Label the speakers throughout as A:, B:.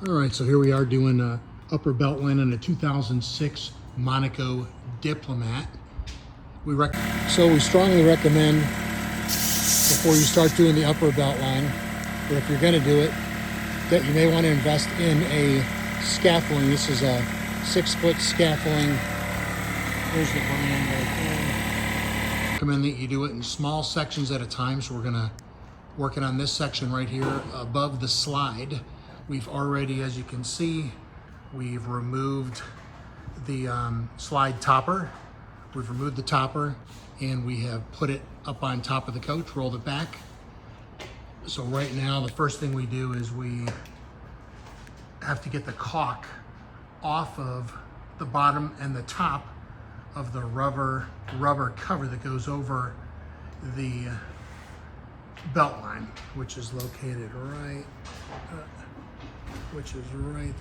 A: All right, so here we are doing upper belt line on a 2006 Monaco Diplomat. So we strongly recommend before you start doing the upper belt line, or if you're going to do it, that you may want to invest in a scaffolding. This is a 6-foot scaffolding. There's the brand right there. I recommend that you do it in small sections at a time. So we're going to work it on this section right here above the slide. We've already, as you can see, we've removed the slide topper. We've removed the topper and we have put it up on top of the coach, rolled it back. So right now, the first thing we do is we have to get the caulk off of the bottom and the top of the rubber cover that goes over the belt line, which is located right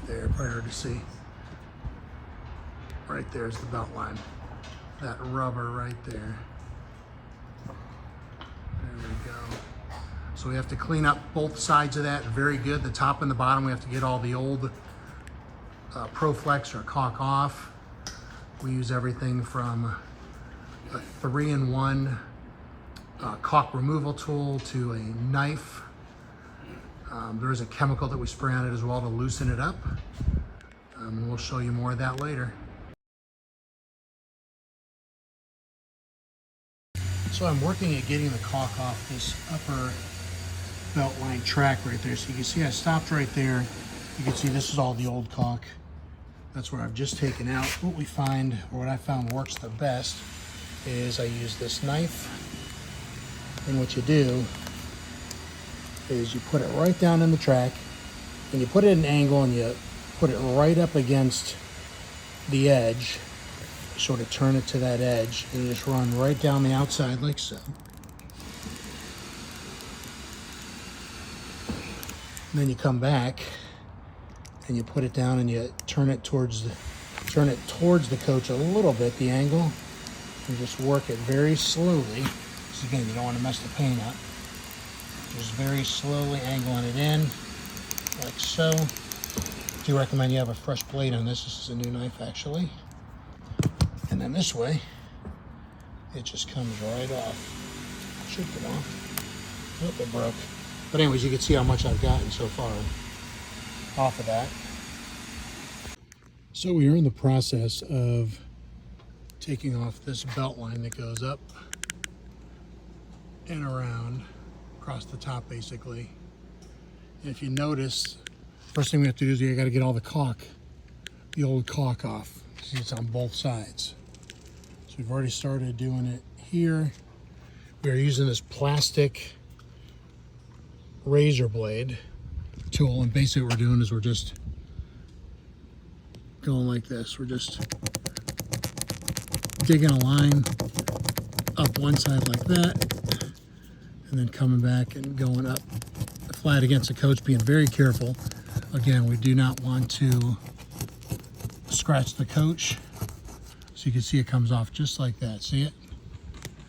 A: there. Probably hard to see. Right there's the belt line. That rubber right there. There we go. So we have to clean up both sides of that very good. The top and the bottom, we have to get all the old ProFlex or caulk off. We use everything from a 3-in-1 caulk removal tool to a knife. There is a chemical that we spray on it as well to loosen it up. We'll show you more of that later. So I'm working at getting the caulk off this upper belt line track right there. So you can see I stopped right there. You can see this is all the old caulk. That's where I've just taken out. What we find, or what I found works the best, is I use this knife. And what you do is you put it right down in the track and you put it at an angle and you put it right up against the edge. Sort of turn it to that edge and you just run right down the outside like so. And then you come back and you put it down and you turn it towards the coach a little bit, the angle, and just work it very slowly. Because again, you don't want to mess the paint up. Just very slowly angling it in, like so. I do recommend you have a fresh blade on this. This is a new knife actually. And then this way, it just comes right off. Should come off. Oh, it broke. But anyways, you can see how much I've gotten so far off of that. So we are in the process of taking off this belt line that goes up and around, across the top basically. And if you notice, first thing we have to do is we got to get all the caulk, the old caulk off. See, it's on both sides. So we've already started doing it here. We're using this plastic razor blade tool, and basically what we're doing is we're just going like this. We're just digging a line up one side like that, and then coming back and going up flat against the coach, being very careful. Again, we do not want to scratch the coach. So you can see it comes off just like that. See it?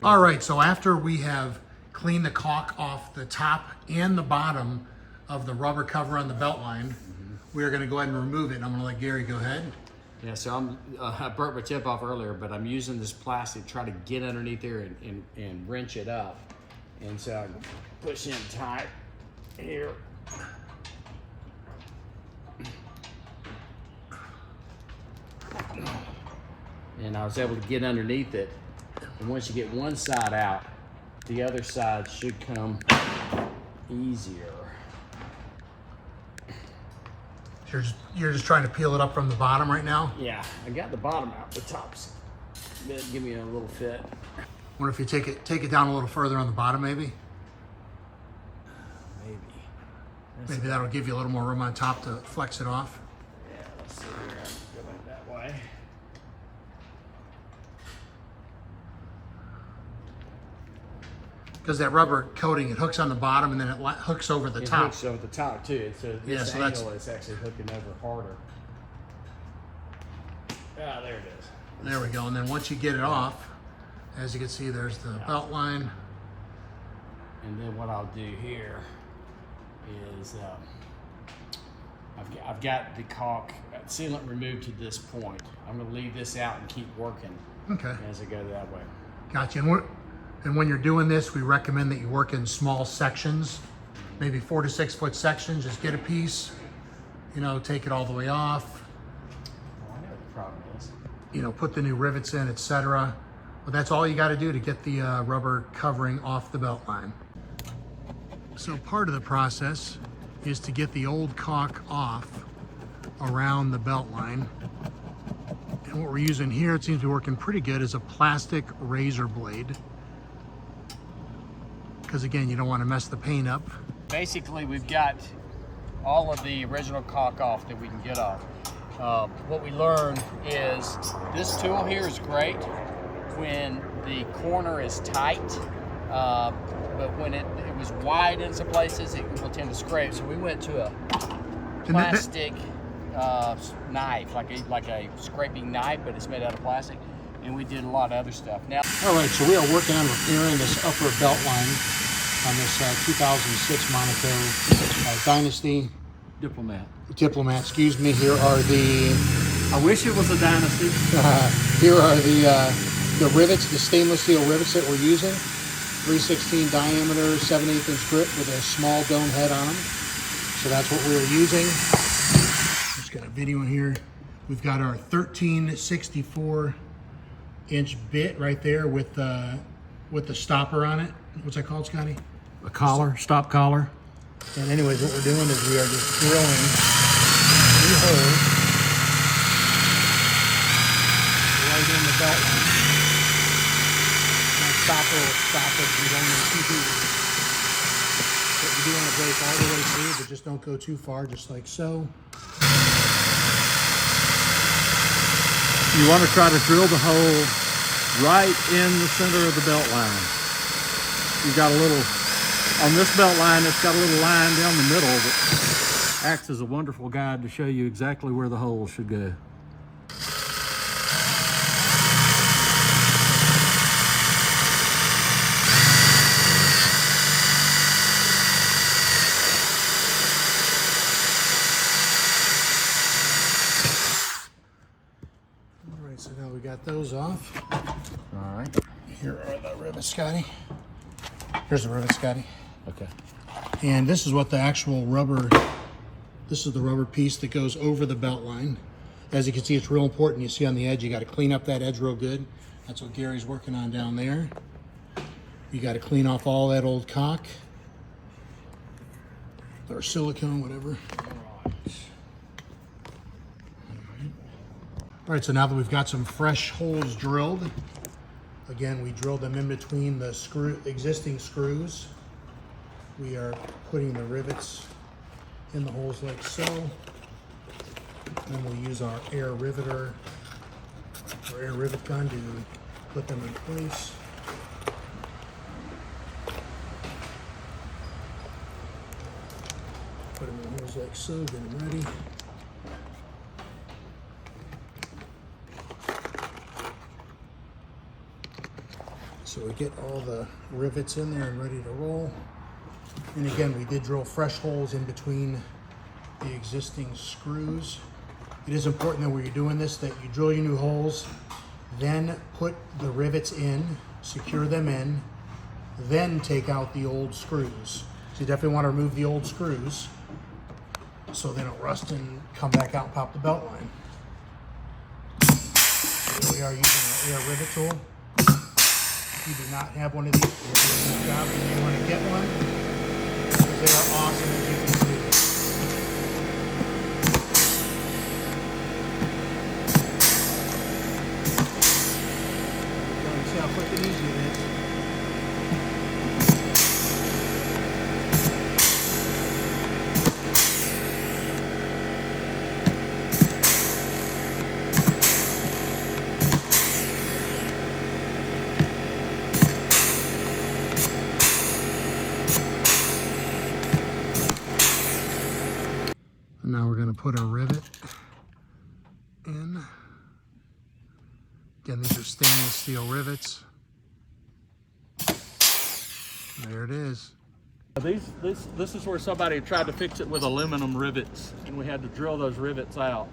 A: All right, so after we have cleaned the caulk off the top and the bottom of the rubber cover on the belt line, we are going to go ahead and remove it. And I'm going to let Gary go ahead.
B: Yeah, so I burnt my tip off earlier, but I'm using this plastic to try to get underneath there and wrench it up. And so I push in tight here. And I was able to get underneath it. And once you get one side out, the other side should come easier.
A: You're just trying to peel it up from the bottom right now?
B: Yeah, I got the bottom out. The top's gonna give me a little fit.
A: Wonder if you take it down a little further on the bottom maybe? Maybe that'll give you a little more room on top to flex it off.
B: Yeah, let's see here. Go back that way.
A: Because that rubber coating, it hooks on the bottom and then it hooks over the top.
B: It hooks over the top too. So this angle is actually hooking over harder. Ah, there it is.
A: There we go. And then once you get it off, as you can see, there's the belt line.
B: And then what I'll do here is I've got the caulk sealant removed to this point. I'm going to leave this out and keep working as I go that way.
A: Gotcha. And when you're doing this, we recommend that you work in small sections, maybe 4 to 6 foot sections. Just get a piece, you know, take it all the way off.
B: Oh, I know what the problem is.
A: You know, put the new rivets in, etc. But that's all you got to do to get the rubber covering off the belt line. So part of the process is to get the old caulk off around the belt line. And what we're using here, it seems to be working pretty good, is a plastic razor blade. Because again, you don't want to mess the paint up.
B: Basically, we've got all of the original caulk off that we can get off. What we learned is this tool here is great when the corner is tight, but when it was wide in some places, it will tend to scrape. So we went to a plastic knife, like a scraping knife, but it's made out of plastic, and we did a lot of other stuff. Now,
A: all right, so we are working on repairing this upper belt line on this 2006 Monaco Dynasty
B: Diplomat.
A: Excuse me. Here are the.
B: I wish it was a Dynasty.
A: Here are the rivets, the stainless steel rivets that we're using. 3/16 diameter, 7/8 inch grip with a small dome head on them. So that's what we were using. Just got a video in here. We've got our 13/64 inch bit right there with the stopper on it. What's that called, Scotty?
B: A collar, stop collar.
A: And anyways, what we're doing is we are just drilling 3 holes right in the belt line. That stopper will stop it. You don't need too deep. But you do want to break all the way through, but just don't go too far, just like so.
C: You want to try to drill the hole right in the center of the belt line. You've got a little, on this belt line, it's got a little line down the middle that acts as a wonderful guide to show you exactly where the hole should go.
A: All right, so now we got those off.
B: All right.
A: Here are the rivets, Scotty. Here's the rivet, Scotty.
B: Okay.
A: And this is what the actual rubber, this is the rubber piece that goes over the belt line. As you can see, it's real important. You see on the edge, you got to clean up that edge real good. That's what Gary's working on down there. You got to clean off all that old caulk or silicone, whatever. All right, so now that we've got some fresh holes drilled, again, we drilled them in between the existing screws. We are putting the rivets in the holes like so. And we'll use our air riveter or air rivet gun to put them in place. Put them in the holes like so, get them ready. So we get all the rivets in there and ready to roll. And again, we did drill fresh holes in between the existing screws. It is important that when you're doing this, that you drill your new holes, then put the rivets in, secure them in, then take out the old screws. So you definitely want to remove the old screws so they don't rust and come back out and pop the belt line. Here we are using our air rivet tool. If you do not have one of these, we're doing this job. If you want to get one, because they are awesome, as you can see. See how quick and easy it is. Now we're going to put a rivet in. Again, these are stainless steel rivets. There it is.
C: This is where somebody tried to fix it with aluminum rivets, and we had to drill those rivets out.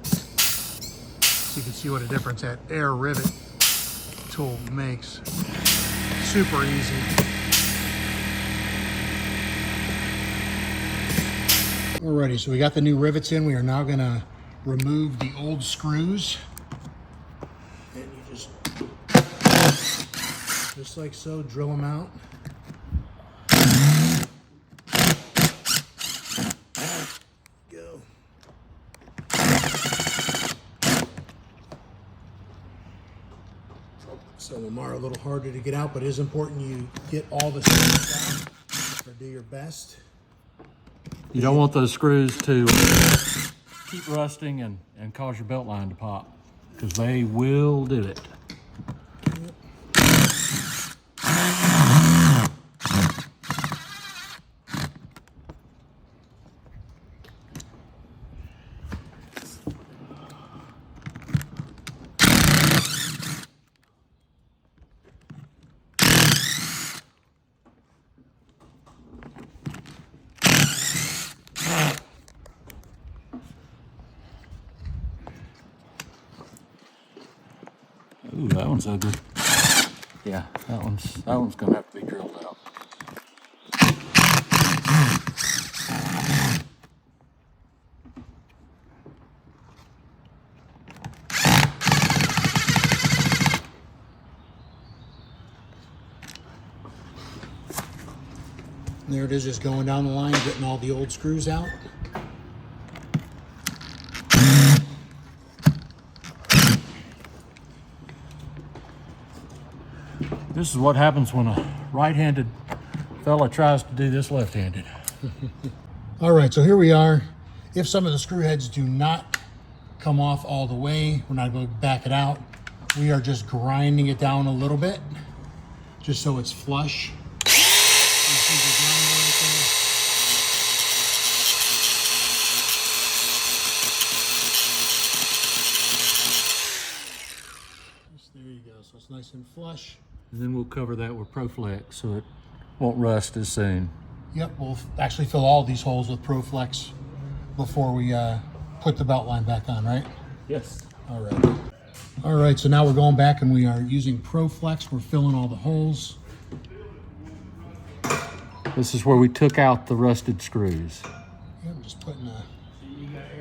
A: So you can see what a difference that air rivet tool makes. Super easy. Alrighty, so we got the new rivets in. We are now gonna remove the old screws. And you just like so, drill them out. Go. Some of them are a little harder to get out, but it is important you get all the screws out, or do your best.
C: You don't want those screws to keep rusting and cause your belt line to pop, because they will do it. Ooh, that one's ugly. Yeah, that one's gonna have to be drilled out.
A: And there it is, just going down the line, getting all the old screws out.
C: This is what happens when a right-handed fella tries to do this left-handed.
A: All right, so here we are. If some of the screw heads do not come off all the way, we're not going to back it out. We are just grinding it down a little bit, just so it's flush. You see the grinder right there? Just there you go, so it's nice and flush.
C: And then we'll cover that with Proflex so it won't rust as soon.
A: Yep, we'll actually fill all these holes with Proflex before we put the belt line back on, right?
C: Yes.
A: All right. All right, so now we're going back and we are using Proflex. We're filling all the holes.
C: This is where we took out the rusted screws.
A: Yep, just putting a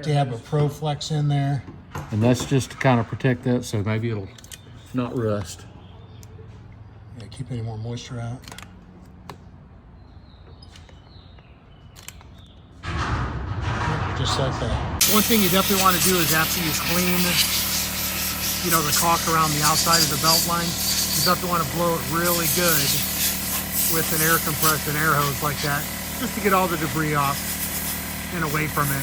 A: dab of Proflex in there.
C: And that's just to kind of protect that so maybe it'll not rust.
A: Yeah, keep any more moisture out. Yep, just like that. One thing you definitely want to do is after you clean, the caulk around the outside of the belt line, you definitely want to blow it really good with an air compressor and air hose like that, just to get all the debris off and away from it.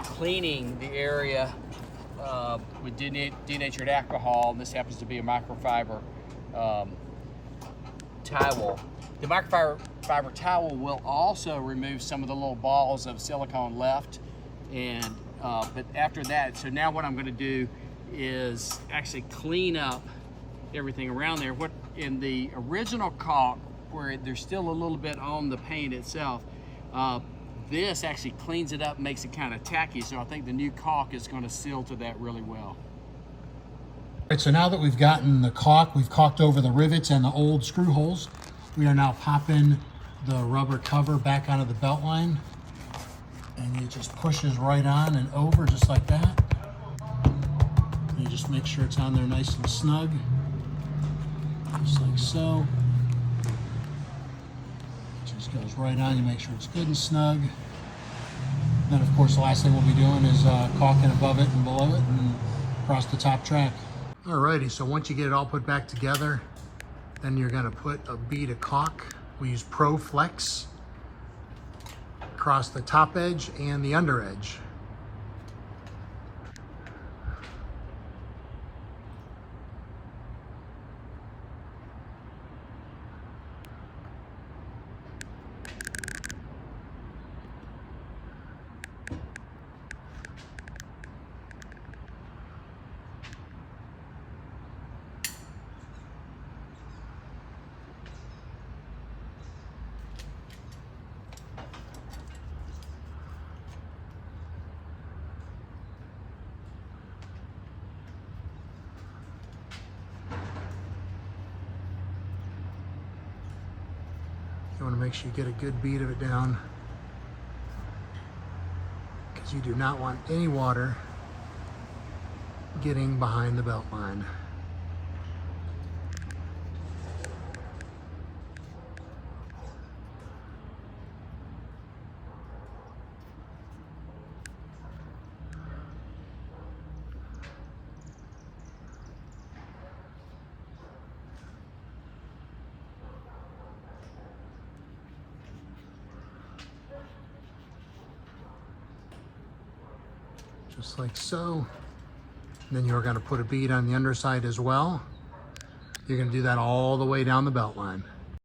B: Cleaning the area with denatured alcohol, and this happens to be a microfiber towel. The microfiber towel will also remove some of the little balls of silicone left, and but after that, so now what I'm going to do is actually clean up everything around there. What in the original caulk, where there's still a little bit on the paint itself, this actually cleans it up, makes it kind of tacky. So I think the new caulk is going to seal to that really well.
A: All right, so now that we've gotten the caulk, we've caulked over the rivets and the old screw holes. We are now popping the rubber cover back onto the belt line, and it just pushes right on and over just like that. You just make sure it's on there nice and snug, just like so. Just goes right on. You make sure it's good and snug. Then, of course, the last thing we'll be doing is caulking above it and below it and across the top track. Alrighty, so once you get it all put back together, then you're going to put a bead of caulk. We use Proflex across the top edge and the under edge. You want to make sure you get a good bead of it down, because you do not want any water getting behind the belt line. Just like so. And then you're going to put a bead on the underside as well. You're going to do that all the way down the belt line.